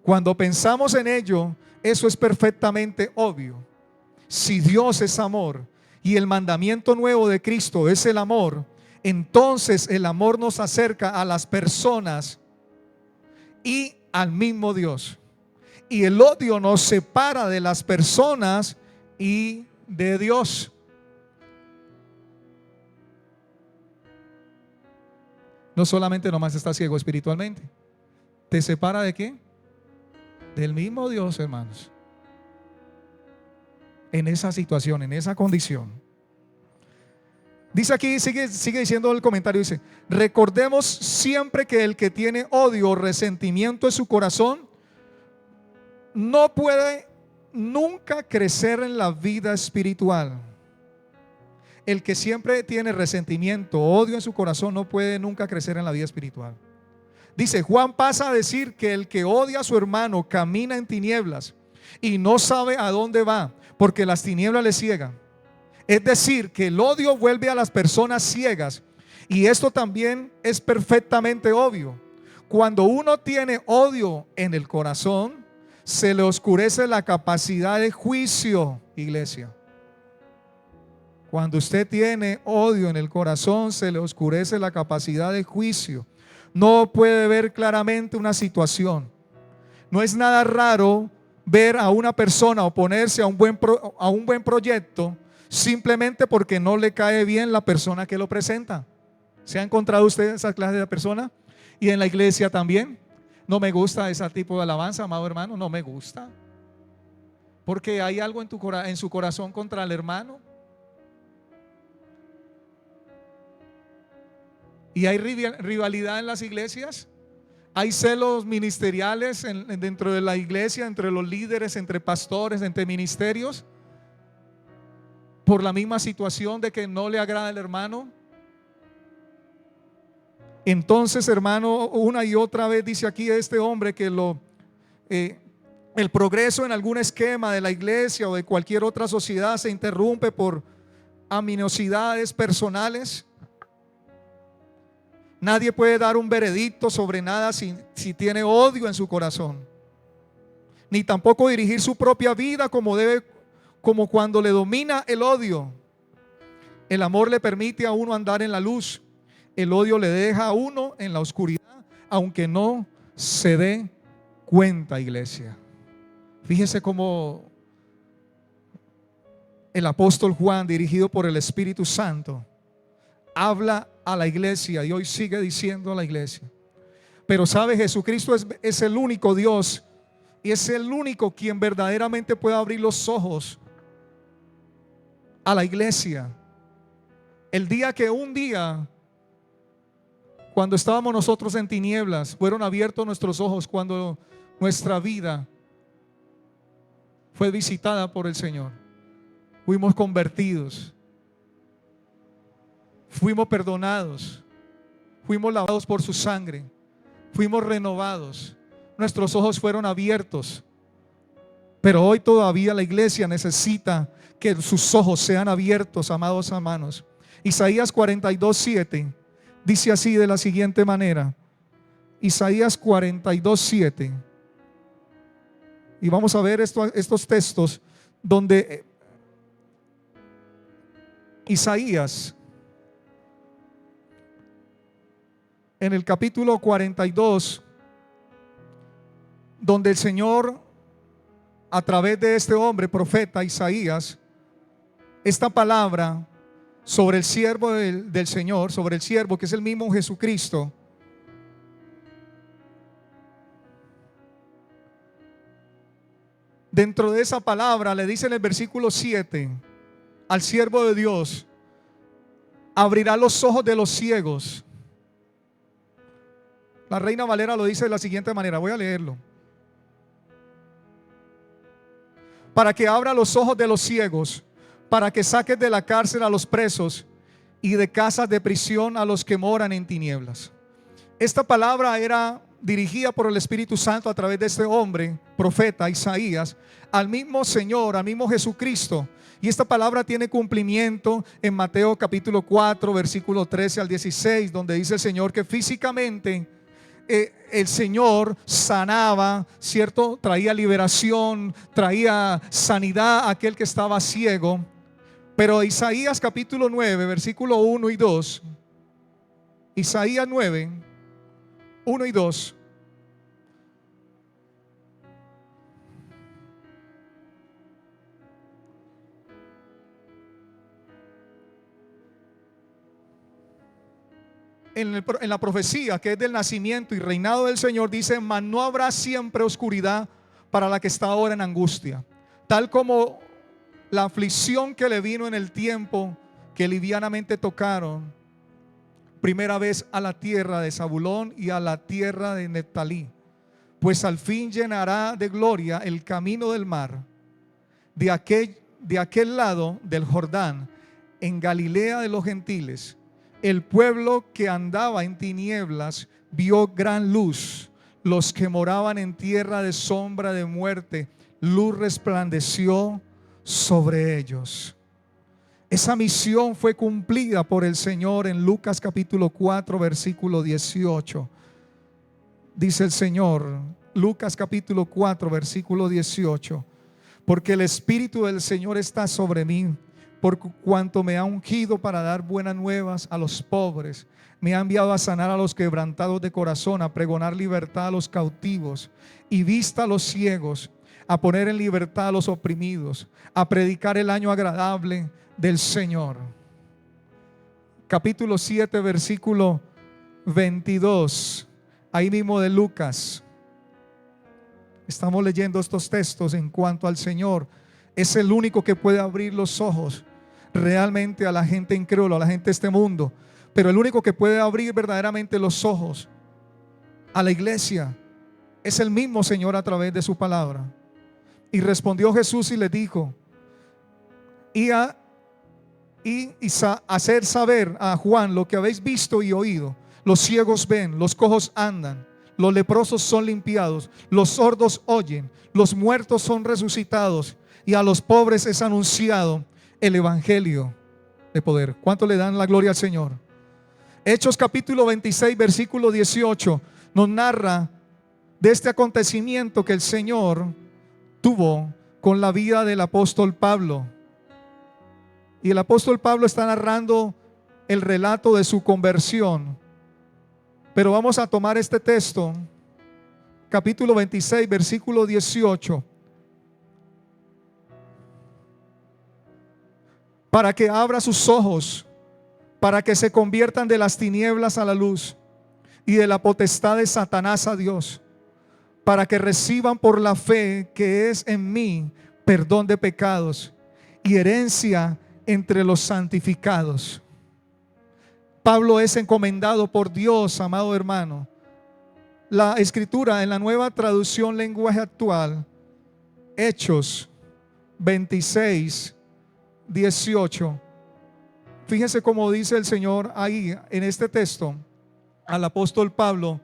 Cuando pensamos en ello, eso es perfectamente obvio. Si Dios es amor y el mandamiento nuevo de Cristo es el amor, entonces el amor nos acerca a las personas y al mismo Dios. Y el odio nos separa de las personas y de Dios. No solamente nomás estás ciego espiritualmente, ¿te separa de qué? Del mismo Dios, hermanos. En esa situación, en esa condición. Dice aquí, sigue diciendo el comentario, dice, recordemos siempre que el que tiene odio o resentimiento en su corazón no puede nunca crecer en la vida espiritual. El que siempre tiene resentimiento, odio en su corazón no puede nunca crecer en la vida espiritual. Dice, Juan pasa a decir que el que odia a su hermano camina en tinieblas y no sabe a dónde va porque las tinieblas le ciegan. Es decir, que el odio vuelve a las personas ciegas y esto también es perfectamente obvio. Cuando uno tiene odio en el corazón, se le oscurece la capacidad de juicio, iglesia. Cuando usted tiene odio en el corazón, se le oscurece la capacidad de juicio. No puede ver claramente una situación. No es nada raro ver a una persona oponerse a un buen proyecto simplemente porque no le cae bien la persona que lo presenta. ¿Se ha encontrado usted esa clase de persona? Y en la iglesia también. No me gusta ese tipo de alabanza, amado hermano, no me gusta. Porque hay algo en su corazón contra el hermano. Y hay rivalidad en las iglesias. Hay celos ministeriales dentro de la iglesia, entre los líderes, entre pastores, entre ministerios, por la misma situación de que no le agrada el hermano. Entonces, hermano, una y otra vez dice aquí este hombre que El progreso en algún esquema de la iglesia o de cualquier otra sociedad se interrumpe por aminosidades personales. Nadie puede dar un veredicto sobre nada si tiene odio en su corazón, ni tampoco dirigir su propia vida como cuando le domina el odio. El amor le permite a uno andar en la luz. El odio le deja a uno en la oscuridad, aunque no se dé cuenta, iglesia. Fíjese cómo el apóstol Juan, dirigido por el Espíritu Santo, habla a la iglesia y hoy sigue diciendo a la iglesia. Pero sabe, Jesucristo es el único Dios y es el único quien verdaderamente puede abrir los ojos a la iglesia. El día que un día, cuando estábamos nosotros en tinieblas, fueron abiertos nuestros ojos, cuando nuestra vida fue visitada por el Señor. Fuimos convertidos, fuimos perdonados, fuimos lavados por su sangre, fuimos renovados, nuestros ojos fueron abiertos. Pero hoy todavía la iglesia necesita que sus ojos sean abiertos, amados hermanos. Isaías 42:7 dice así, de la siguiente manera. Isaías 42:7. Y vamos a ver estos textos donde Isaías, en el capítulo 42, donde el Señor, a través de este hombre, profeta Isaías, esta palabra sobre el siervo del Señor, sobre el siervo que es el mismo Jesucristo, dentro de esa palabra le dice en el versículo 7 al siervo de Dios: abrirá los ojos de los ciegos. La Reina Valera lo dice de la siguiente manera, voy a leerlo: para que abra los ojos de los ciegos, para que saques de la cárcel a los presos y de casas de prisión a los que moran en tinieblas. Esta palabra era dirigida por el Espíritu Santo a través de este hombre, profeta Isaías, al mismo Señor, al mismo Jesucristo. Y esta palabra tiene cumplimiento en Mateo capítulo 4, versículo 13 al 16, donde dice el Señor que físicamente el Señor sanaba, ¿cierto? Traía liberación, traía sanidad a aquel que estaba ciego. Pero Isaías capítulo 9, versículo 1 y 2, Isaías 9, 1 y 2, en la profecía que es del nacimiento y reinado del Señor, dice: mas no habrá siempre oscuridad para la que está ahora en angustia, tal como la aflicción que le vino en el tiempo que livianamente tocaron primera vez a la tierra de Zabulón y a la tierra de Neftalí, pues al fin llenará de gloria el camino del mar, de aquel lado del Jordán, en Galilea de los gentiles. El pueblo que andaba en tinieblas vio gran luz. Los que moraban en tierra de sombra de muerte, luz resplandeció sobre ellos. Esa misión fue cumplida por el Señor en Lucas capítulo 4, versículo 18. Dice el Señor, Lucas capítulo 4, versículo 18: porque el Espíritu del Señor está sobre mí, por cuanto me ha ungido para dar buenas nuevas a los pobres. Me ha enviado a sanar a los quebrantados de corazón, a pregonar libertad a los cautivos y vista a los ciegos, a poner en libertad a los oprimidos, a predicar el año agradable del Señor. Capítulo 7, versículo 22, ahí mismo de Lucas. Estamos leyendo estos textos en cuanto al Señor. Es el único que puede abrir los ojos realmente a la gente incrédula, a la gente de este mundo. Pero el único que puede abrir verdaderamente los ojos a la iglesia es el mismo Señor a través de su palabra. Y respondió Jesús y le dijo: y hacer saber a Juan lo que habéis visto y oído. Los ciegos ven, los cojos andan, los leprosos son limpiados, los sordos oyen, los muertos son resucitados y a los pobres es anunciado el evangelio de poder. ¿Cuánto le dan la gloria al Señor? Hechos capítulo 26 versículo 18 nos narra de este acontecimiento que el Señor tuvo con la vida del apóstol Pablo. Y el apóstol Pablo está narrando el relato de su conversión. Pero vamos a tomar este texto, capítulo 26, versículo 18, para que abra sus ojos, para que se conviertan de las tinieblas a la luz y de la potestad de Satanás a Dios, para que reciban por la fe que es en mí perdón de pecados y herencia entre los santificados. Pablo es encomendado por Dios, amado hermano. La escritura en la nueva traducción lenguaje actual, Hechos 26, 18. Fíjense cómo dice el Señor ahí en este texto al apóstol Pablo,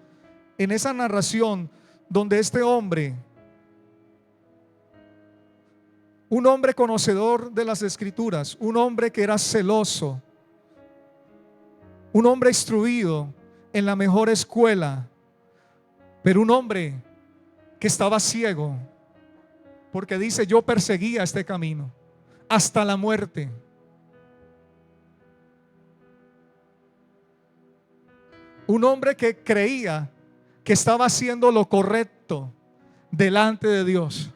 en esa narración donde este hombre, un hombre conocedor de las escrituras, un hombre que era celoso, un hombre instruido en la mejor escuela, pero un hombre que estaba ciego, porque dice: yo perseguía este camino hasta la muerte. Un hombre que creía que estaba haciendo lo correcto delante de Dios,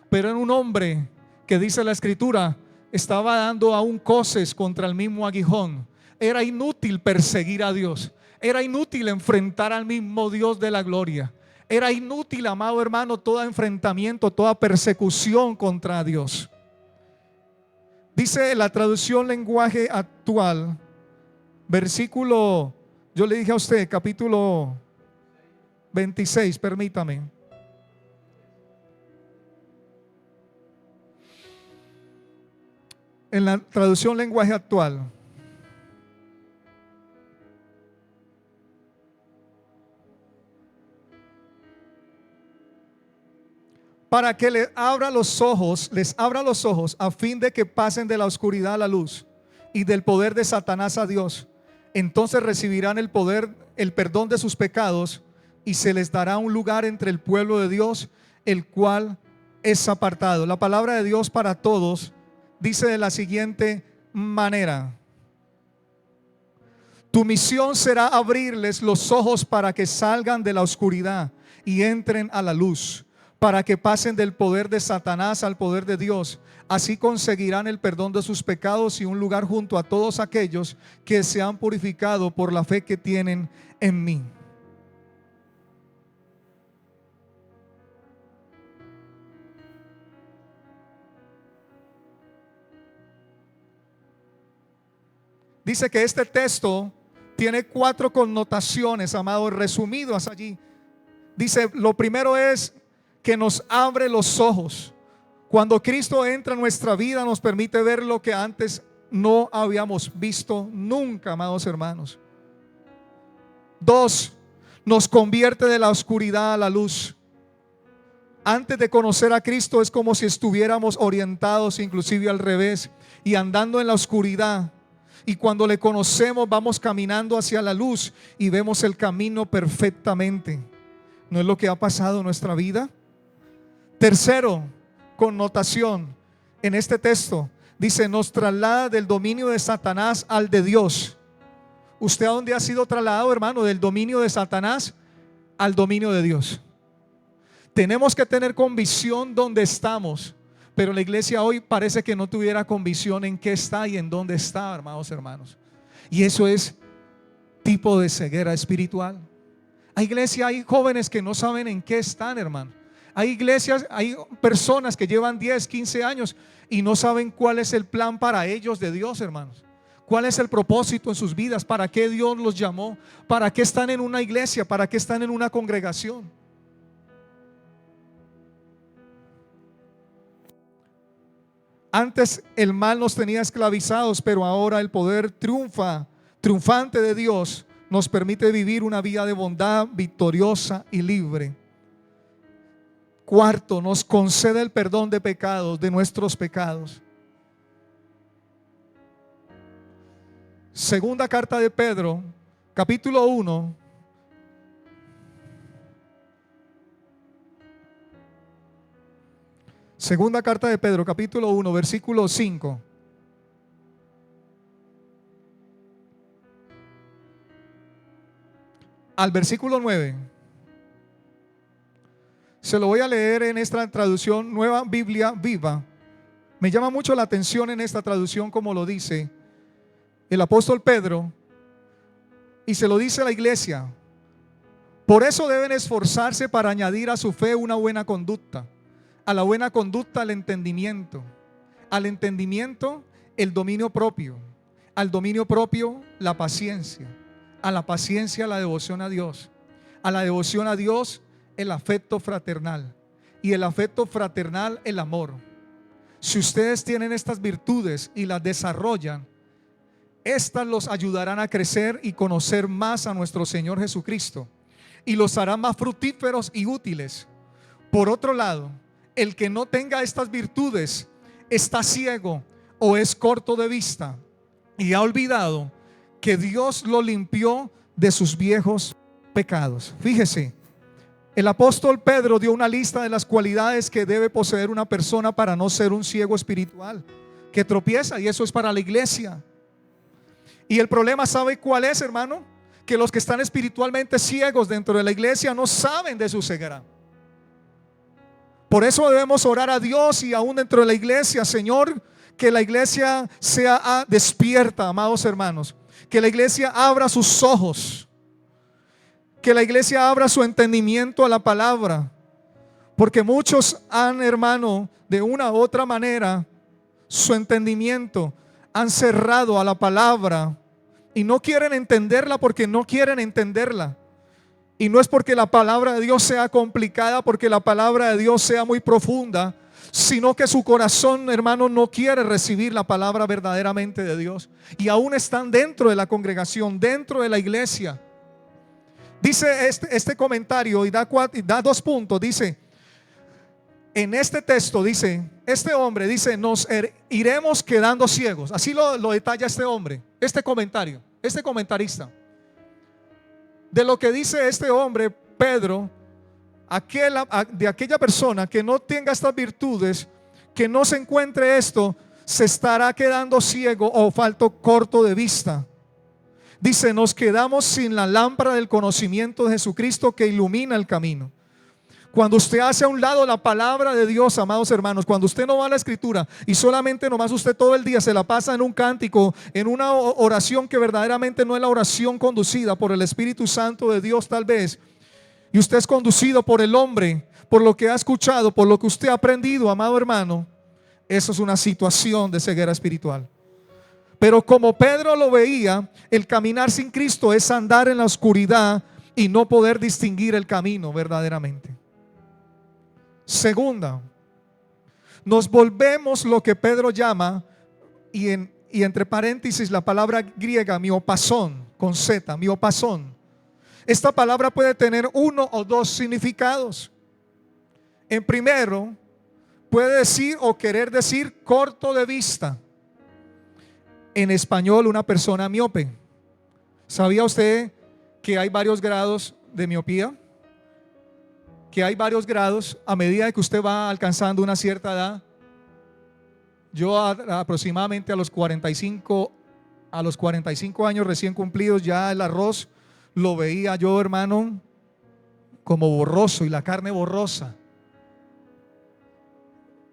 pero era un hombre que, dice la escritura, estaba dando aún coces contra el mismo aguijón. Era inútil perseguir a Dios. Era inútil enfrentar al mismo Dios de la gloria. Era inútil, amado hermano, todo enfrentamiento, toda persecución contra Dios. Dice la traducción lenguaje actual, versículo, yo le dije a usted, capítulo 26, permítame. En la traducción lenguaje actual, para que les abra los ojos a fin de que pasen de la oscuridad a la luz y del poder de Satanás a Dios. Entonces recibirán el perdón de sus pecados y se les dará un lugar entre el pueblo de Dios, el cual es apartado. La palabra de Dios para todos dice de la siguiente manera: tu misión será abrirles los ojos para que salgan de la oscuridad y entren a la luz, para que pasen del poder de Satanás al poder de Dios. Así conseguirán el perdón de sus pecados y un lugar junto a todos aquellos que se han purificado por la fe que tienen en mí. Dice que este texto tiene 4 connotaciones, amados, resumidas allí. Dice, lo primero es que nos abre los ojos. Cuando Cristo entra en nuestra vida, nos permite ver lo que antes no habíamos visto nunca, amados hermanos. 2, nos convierte de la oscuridad a la luz. Antes de conocer a Cristo es como si estuviéramos orientados inclusive al revés y andando en la oscuridad. Y cuando le conocemos vamos caminando hacia la luz y vemos el camino perfectamente. ¿No es lo que ha pasado en nuestra vida? Tercero, connotación en este texto, dice, nos traslada del dominio de Satanás al de Dios. ¿Usted a dónde ha sido trasladado, hermano? Del dominio de Satanás al dominio de Dios. Tenemos que tener convicción donde estamos, pero la iglesia hoy parece que no tuviera convicción en qué está y en dónde está, hermanos. Y eso es tipo de ceguera espiritual. Hay iglesia, hay jóvenes que no saben en qué están, hermano. Hay iglesias, hay personas que llevan 10, 15 años y no saben cuál es el plan para ellos de Dios, hermanos. ¿Cuál es el propósito en sus vidas? ¿Para qué Dios los llamó? ¿Para qué están en una iglesia? ¿Para qué están en una congregación? Antes el mal nos tenía esclavizados, pero ahora el poder triunfante de Dios nos permite vivir una vida de bondad victoriosa y libre. Cuarto, nos concede el perdón de pecados, de nuestros pecados. Segunda carta de Pedro, capítulo 1. Segunda carta de Pedro, capítulo 1, versículo 5. Al versículo 9. Se lo voy a leer en esta traducción, Nueva Biblia Viva. Me llama mucho la atención en esta traducción como lo dice el apóstol Pedro, y se lo dice a la iglesia. Por eso deben esforzarse para añadir a su fe una buena conducta, a la buena conducta el entendimiento, al entendimiento el dominio propio, al dominio propio la paciencia, a la paciencia la devoción a Dios, a la devoción a Dios el afecto fraternal, y el afecto fraternal el amor. Si ustedes tienen estas virtudes y las desarrollan, estas los ayudarán a crecer y conocer más a nuestro Señor Jesucristo, y los harán más fructíferos y útiles. Por otro lado, el que no tenga estas virtudes está ciego o es corto de vista y ha olvidado que Dios lo limpió de sus viejos pecados. Fíjese, el apóstol Pedro dio una lista de las cualidades que debe poseer una persona para no ser un ciego espiritual que tropieza, y eso es para la iglesia. Y el problema, ¿sabe cuál es, hermano? Que los que están espiritualmente ciegos dentro de la iglesia no saben de su ceguera. Por eso debemos orar a Dios, y aún dentro de la iglesia: Señor, que la iglesia sea despierta, amados hermanos, que la iglesia abra sus ojos, que la iglesia abra su entendimiento a la palabra, porque muchos han, hermano, de una u otra manera, su entendimiento han cerrado a la palabra y no quieren entenderla porque no quieren entenderla. Y no es porque la palabra de Dios sea complicada, porque la palabra de Dios sea muy profunda, sino que su corazón, hermano, no quiere recibir la palabra verdaderamente de Dios, y aún están dentro de la congregación, dentro de la iglesia. Dice este comentario, y da 2 puntos. Dice, en este texto dice, este hombre dice, nos iremos quedando ciegos. Así lo detalla este hombre, este comentario, este comentarista. De lo que dice este hombre, Pedro, de aquella persona que no tenga estas virtudes, que no se encuentre esto, se estará quedando ciego o corto de vista. Dice, nos quedamos sin la lámpara del conocimiento de Jesucristo que ilumina el camino. Cuando usted hace a un lado la palabra de Dios, amados hermanos, cuando usted no va a la escritura y solamente nomás usted todo el día se la pasa en un cántico, en una oración que verdaderamente no es la oración conducida por el Espíritu Santo de Dios tal vez, y usted es conducido por el hombre, por lo que ha escuchado, por lo que usted ha aprendido, amado hermano, eso es una situación de ceguera espiritual. Pero como Pedro lo veía, el caminar sin Cristo es andar en la oscuridad y no poder distinguir el camino verdaderamente. Segunda, nos volvemos lo que Pedro llama, y entre paréntesis la palabra griega miopasón, con Z, miopasón. Esta palabra puede tener 1 o 2 significados. En primero, puede decir o querer decir corto de vista. En español, una persona miope. ¿Sabía usted que hay varios grados de miopía? Que hay varios grados a medida que usted va alcanzando una cierta edad. Yo aproximadamente a los 45 años recién cumplidos, ya el arroz lo veía yo, hermano, como borroso, y la carne borrosa,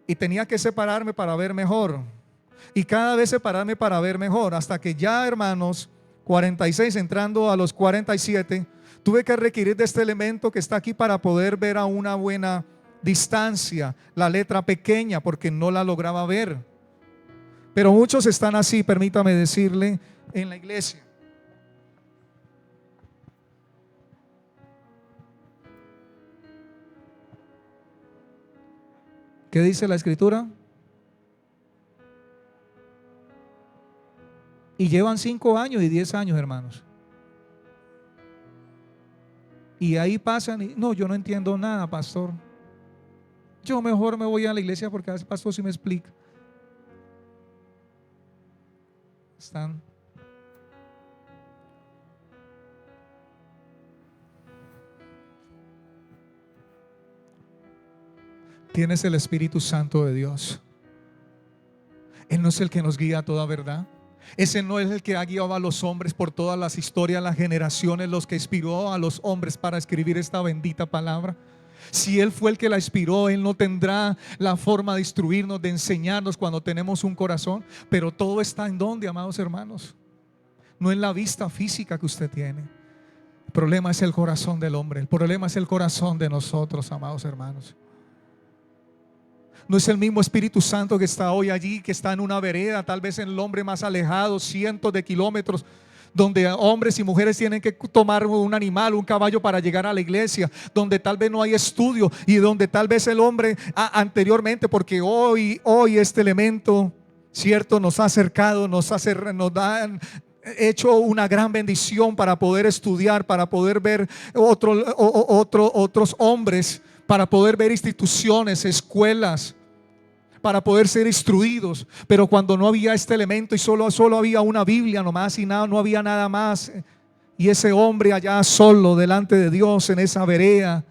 y tenía que separarme para ver mejor, y cada vez separarme para ver mejor, hasta que ya, hermanos, 46 entrando a los 47, tuve que requerir de este elemento que está aquí para poder ver a una buena distancia la letra pequeña, porque no la lograba ver. Pero muchos están así, permítame decirle, en la iglesia. ¿Qué dice la escritura? Y llevan 5 años y 10 años, hermanos. Y ahí pasan y no, yo no entiendo nada, pastor. Yo mejor me voy a la iglesia porque a veces el pastor sí me explica. Están. Tienes el Espíritu Santo de Dios. Él no es el que nos guía a toda verdad. Ese no es el que ha guiado a los hombres por todas las historias, las generaciones, los que inspiró a los hombres para escribir esta bendita palabra. Si Él fue el que la inspiró, Él no tendrá la forma de instruirnos, de enseñarnos cuando tenemos un corazón. Pero todo está en donde, amados hermanos. No en la vista física que usted tiene. El problema es el corazón del hombre. El problema es el corazón de nosotros, amados hermanos. No es el mismo Espíritu Santo que está hoy allí, que está en una vereda, tal vez en el hombre más alejado, cientos de kilómetros, donde hombres y mujeres tienen que tomar un animal, un caballo para llegar a la iglesia, donde tal vez no hay estudio y donde tal vez el hombre anteriormente, porque hoy este elemento, cierto, nos ha acercado, nos han hecho una gran bendición para poder estudiar, para poder ver otros hombres, para poder ver instituciones, escuelas, para poder ser instruidos. Pero cuando no había este elemento y solo había una Biblia nomás y nada, no había nada más, y ese hombre allá solo delante de Dios en esa vereda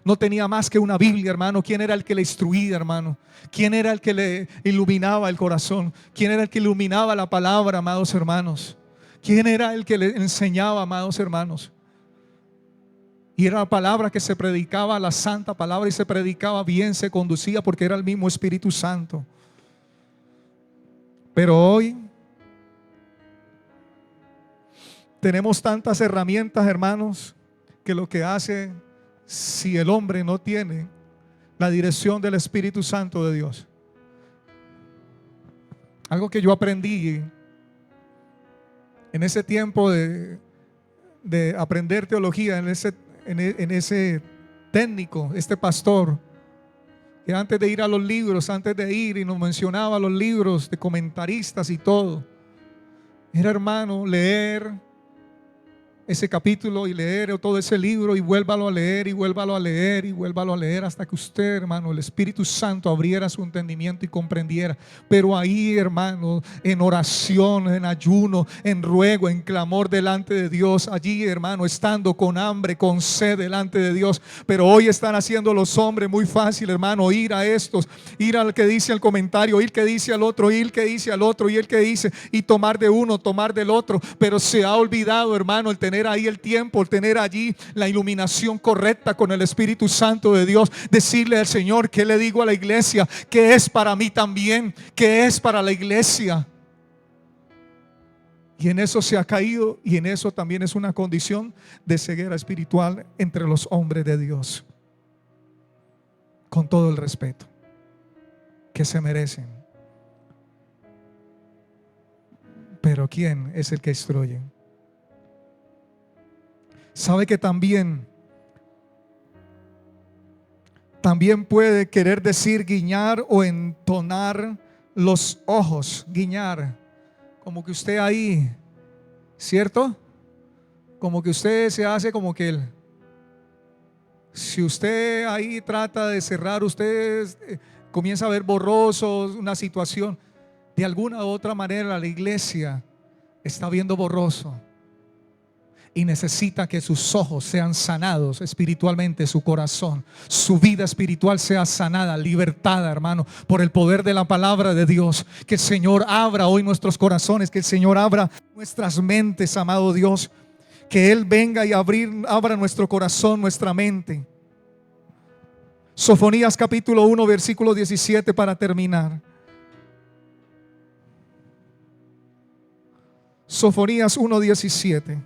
no tenía más que una Biblia, hermano. ¿Quién era el que le instruía, hermano? ¿Quién era el que le iluminaba el corazón? ¿Quién era el que iluminaba la palabra, amados hermanos? ¿Quién era el que le enseñaba, amados hermanos? Y era la palabra que se predicaba, la santa palabra, y se predicaba bien, se conducía porque era el mismo Espíritu Santo. Pero hoy tenemos tantas herramientas, hermanos, que lo que hace, si el hombre no tiene la dirección del Espíritu Santo de Dios. Algo que yo aprendí en ese tiempo de aprender teología, en ese técnico, este pastor, que antes de ir a los libros, antes de ir y nos mencionaba los libros de comentaristas y todo, era, hermano, leer ese capítulo y leer todo ese libro y vuélvalo a leer y vuélvalo a leer y vuélvalo a leer hasta que usted, hermano, el Espíritu Santo abriera su entendimiento y comprendiera. Pero ahí, hermano, en oración, en ayuno, en ruego, en clamor delante de Dios, allí, hermano, estando con hambre, con sed delante de Dios. Pero hoy están haciendo los hombres muy fácil, hermano, ir a estos, ir al que dice el comentario, ir que dice al otro, ir que dice al otro, y el que dice, y tomar de uno, tomar del otro. Pero se ha olvidado, hermano, el tener ahí el tiempo, el tener allí la iluminación correcta con el Espíritu Santo de Dios. Decirle al Señor: ¿qué le digo a la iglesia? ¿Qué es para mí también? ¿Qué es para la iglesia? Y en eso se ha caído, y en eso también es una condición de ceguera espiritual entre los hombres de Dios, con todo el respeto que se merecen. Pero ¿quién es el que instruye? Sabe que también puede querer decir guiñar o entonar los ojos. Guiñar, como que usted ahí, ¿cierto? Como que usted se hace como que él. Si usted ahí trata de cerrar, usted comienza a ver borroso una situación. De alguna u otra manera la iglesia está viendo borroso y necesita que sus ojos sean sanados espiritualmente, su corazón, su vida espiritual sea sanada, libertada, hermano, por el poder de la palabra de Dios. Que el Señor abra hoy nuestros corazones, que el Señor abra nuestras mentes, amado Dios. Que Él venga y abra nuestro corazón, nuestra mente. Sofonías capítulo 1 versículo 17 para terminar. Sofonías 1:17.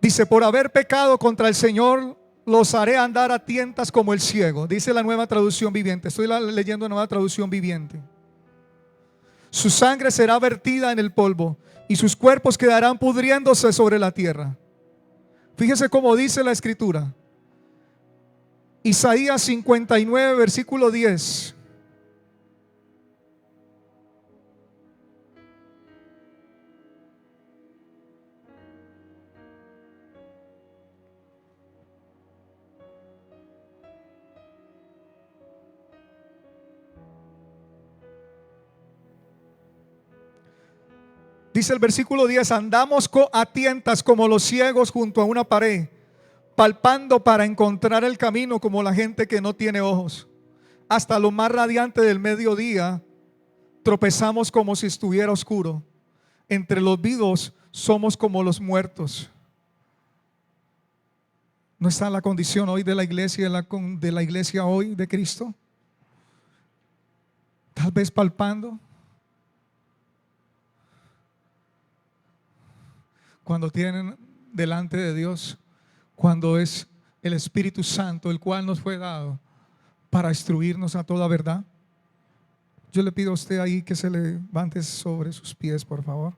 Dice: por haber pecado contra el Señor, los haré andar a tientas como el ciego. Dice la Nueva Traducción Viviente. Estoy leyendo Nueva Traducción Viviente. Su sangre será vertida en el polvo y sus cuerpos quedarán pudriéndose sobre la tierra. Fíjese cómo dice la escritura. Isaías 59, versículo 10. Dice el versículo 10: andamos a tientas como los ciegos junto a una pared, palpando para encontrar el camino como la gente que no tiene ojos. Hasta lo más radiante del mediodía tropezamos como si estuviera oscuro. Entre los vivos somos como los muertos. ¿No está la condición hoy de la iglesia, de la iglesia hoy de Cristo? Tal vez palpando. Cuando tienen delante de Dios, cuando es el Espíritu Santo el cual nos fue dado para instruirnos a toda verdad. Yo le pido a usted ahí que se levante sobre sus pies, por favor.